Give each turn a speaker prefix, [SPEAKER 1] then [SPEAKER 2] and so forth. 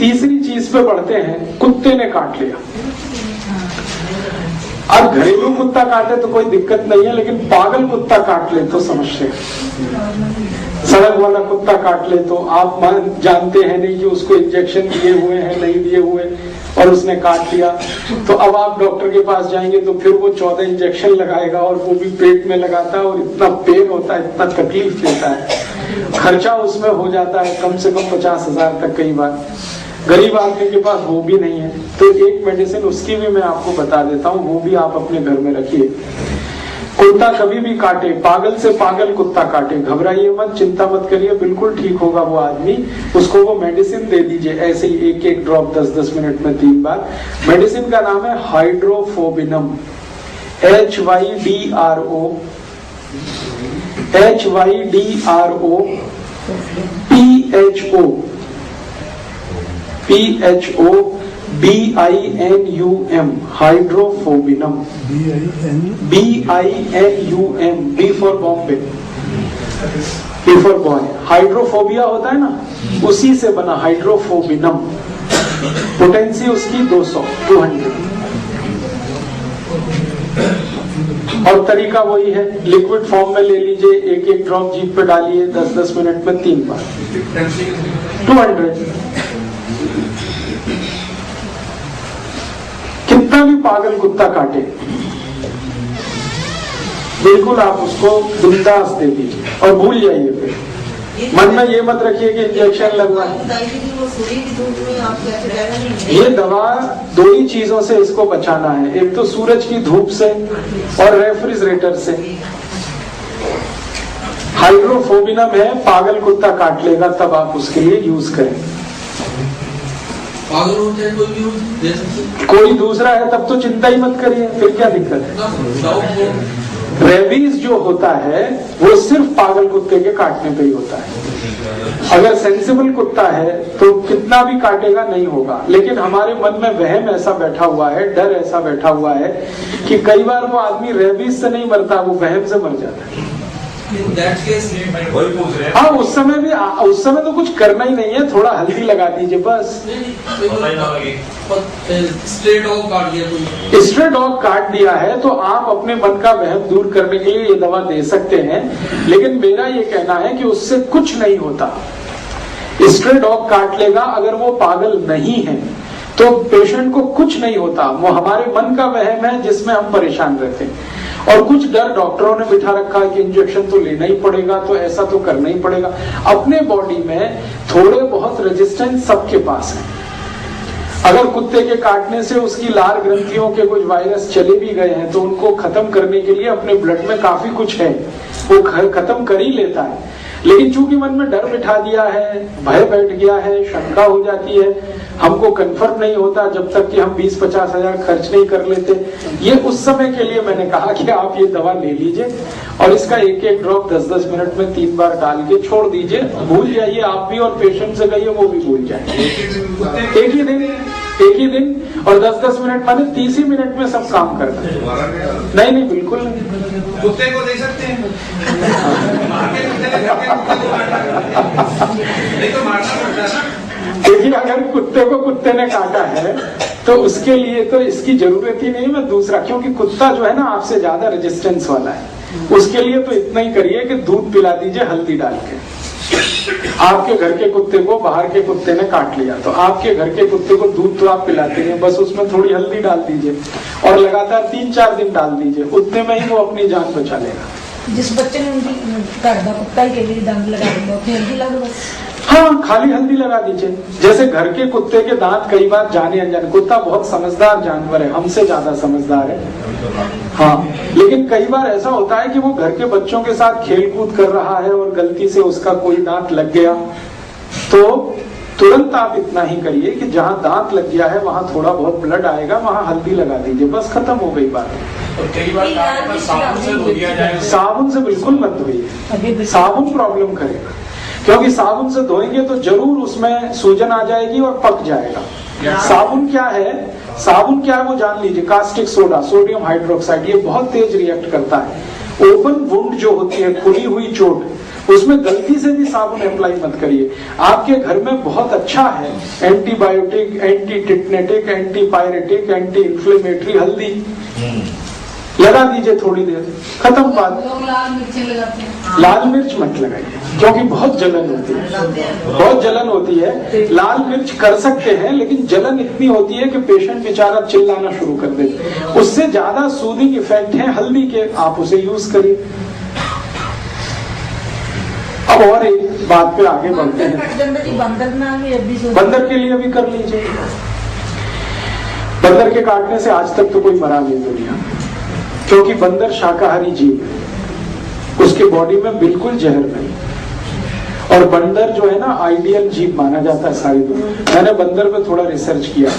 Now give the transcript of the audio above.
[SPEAKER 1] तीसरी चीज पे बढ़ते हैं, कुत्ते ने काट लिया। अब घरेलू कुत्ता काटे तो कोई दिक्कत नहीं है, लेकिन पागल कुत्ता काट ले तो समस्या है। सड़क वाला कुत्ता काट ले तो आप जानते हैं नहीं कि उसको इंजेक्शन दिए हुए हैं नहीं दिए हुए, और उसने काट लिया तो अब आप डॉक्टर के पास जाएंगे तो फिर वो 14 इंजेक्शन लगाएगा, और वो भी पेट में लगाता है, और इतना पेन होता है, इतना तकलीफ देता है, खर्चा उसमें हो जाता है कम से कम 50,000 तक। कई बार गरीब आदमी के पास वो भी नहीं है, तो एक मेडिसिन उसकी भी मैं आपको बता देता हूँ, वो भी आप अपने घर में रखिए। कुत्ता कभी भी काटे, पागल से पागल कुत्ता काटे, घबराइए मत, चिंता मत करिए, बिल्कुल ठीक होगा वो आदमी। उसको वो मेडिसिन दे दीजिए, ऐसे ही एक एक ड्रॉप 10-10 मिनट में 3 बार। मेडिसिन का नाम है हाइड्रोफोबिनम, HYDRO BINUM, हाइड्रोफोबिनम, BINUM, B for Bombay, B for boy. Hydrophobia होता है ना, उसी से बना हाइड्रोफोबिनम। पोटेंसी उसकी 200 और तरीका वही है, लिक्विड फॉर्म में ले लीजिए, एक एक ड्रॉप जीभ पे डालिए, 10-10 मिनट में 3 बार, 200। कितना भी पागल कुत्ता काटे, बिल्कुल आप उसको बिंदास दे दीजिए और भूल जाइए। फिर मन में ये मत रखिए कि इंजेक्शन लगवाए। ये दवा 2 ही चीजों से इसको बचाना है, एक तो सूरज की धूप से और रेफ्रिजरेटर से। हाइड्रोफोबिनम है, पागल कुत्ता काट लेगा तब आप उसके लिए यूज करें।
[SPEAKER 2] पागल होता है कोई भी
[SPEAKER 1] कोई दूसरा है तब तो चिंता ही मत करिए, फिर क्या दिक्कत है। रेबीज जो होता है वो सिर्फ पागल कुत्ते के काटने पे ही होता है। अगर सेंसिबल कुत्ता है तो कितना भी काटेगा नहीं होगा, लेकिन हमारे मन में वहम ऐसा बैठा हुआ है, डर ऐसा बैठा हुआ है कि कई बार वो आदमी रेबीज से नहीं मरता, वो वहम से मर जाता है। हाँ, उस समय तो कुछ करना ही नहीं है, थोड़ा हल्दी लगा दीजिए बस। स्ट्रे डॉग काट दिया है तो आप अपने मन का वहम दूर करने के लिए ये दवा दे सकते हैं, लेकिन मेरा ये कहना है कि उससे कुछ नहीं होता। स्ट्रे डॉग काट लेगा, अगर वो पागल नहीं है तो पेशेंट को कुछ नहीं होता, वो हमारे मन का वहम है जिसमें हम परेशान रहते हैं। और कुछ डर डॉक्टरों ने बिठा रखा है कि इंजेक्शन तो लेना ही पड़ेगा, तो ऐसा तो करना ही पड़ेगा। अपने बॉडी में थोड़े बहुत रेजिस्टेंस सबके पास है। अगर कुत्ते के काटने से उसकी लार ग्रंथियों के कुछ वायरस चले भी गए हैं तो उनको खत्म करने के लिए अपने ब्लड में काफी कुछ है, वो खत्म कर ही लेता है। लेकिन चूंकि मन में डर बिठा दिया है, भय बैठ गया है, शंका हो जाती है, हमको कंफर्म नहीं होता जब तक कि हम 20-50 हजार खर्च नहीं कर लेते। ये उस समय के लिए मैंने कहा कि आप ये दवा ले लीजिए और इसका एक एक ड्रॉप 10-10 मिनट में 3 बार डाल के छोड़ दीजिए, भूल जाइए आप भी और पेशेंट से कहिए वो भी भूल जाए। एक ही दिन और 10-10 मिनट माने 30 ही मिनट में सब काम करता है। नहीं बिल्कुल नहीं।
[SPEAKER 3] कुत्ते को दे सकते हैं नहीं तो मारना पड़ता है ना।
[SPEAKER 1] देखिए, अगर कुत्ते को कुत्ते ने काटा है तो उसके लिए तो इसकी जरूरत ही नहीं। मैं दूसरा, क्योंकि कुत्ता जो है ना आपसे ज्यादा रेजिस्टेंस वाला है, उसके लिए तो इतना ही करिए कि दूध पिला दीजिए हल्दी डाल के। आपके घर के कुत्ते को बाहर के कुत्ते ने काट लिया तो आपके घर के कुत्ते को दूध तो आप पिलाते हैं, बस उसमें थोड़ी हल्दी डाल दीजिए और लगातार 3-4 दिन डाल दीजिए, उतने में ही वो अपनी जान बचा लेगा।
[SPEAKER 4] जिस बच्चे ने उनकी घर का कुत्ता के लिए दांत लगा देंगे, उसमें हल्दी लगा दो बस।
[SPEAKER 1] हाँ, खाली हल्दी लगा दीजिए। जैसे घर के कुत्ते के दांत कई बार जाने अनजाने, कुत्ता बहुत समझदार जानवर है, हमसे ज्यादा समझदार है। हाँ, लेकिन कई बार ऐसा होता है कि वो घर के बच्चों के साथ खेल कूद कर रहा है और गलती से उसका कोई दांत लग गया, तो तुरंत आप इतना ही करिए कि जहाँ दांत लग गया है वहाँ थोड़ा बहुत ब्लड आएगा, वहाँ हल्दी लगा दीजिए, बस खत्म हो गई बात।
[SPEAKER 3] और कई बार साबुन से धो दिया जाए।
[SPEAKER 1] साबुन से बिल्कुल मत धोइए, साबुन प्रॉब्लम करेगा, क्योंकि साबुन से धोएंगे तो जरूर उसमें सूजन आ जाएगी और पक जाएगा। साबुन क्या है वो जान लीजिए, कास्टिक सोडा, सोडियम हाइड्रोक्साइड, ये बहुत तेज रिएक्ट करता है। ओपन वुंड जो होती है, खुली हुई चोट, उसमें गलती से भी साबुन अप्लाई मत करिए। आपके घर में बहुत अच्छा है antibiotic, anti tetanic, anti pyretic, anti inflammatory हल्दी, लगा दीजिए थोड़ी देर, खत्म बात।
[SPEAKER 4] लोग लाल मिर्ची लगाते हैं।
[SPEAKER 1] लाल मिर्च मत लगाइए क्योंकि बहुत जलन होती है, बहुत जलन होती है। लाल मिर्च कर सकते हैं लेकिन जलन इतनी होती है कि पेशेंट बेचारा चिल्लाना शुरू कर देते। उससे ज्यादा सूदिंग इफेक्ट है हल्दी के, आप उसे यूज करिए। अब और एक बात पे आगे बढ़ते हैं।
[SPEAKER 4] बंदर ना भी अभी
[SPEAKER 1] बंदर के लिए भी कर लीजिए। बंदर के काटने से आज तक तो कोई मरा नहीं दुनिया, क्योंकि बंदर शाकाहारी जीव है, उसके बॉडी में बिल्कुल जहर नहीं। और बंदर जो है ना आइडियल जीव माना जाता है सारी दुनिया। मैंने बंदर पे थोड़ा रिसर्च किया।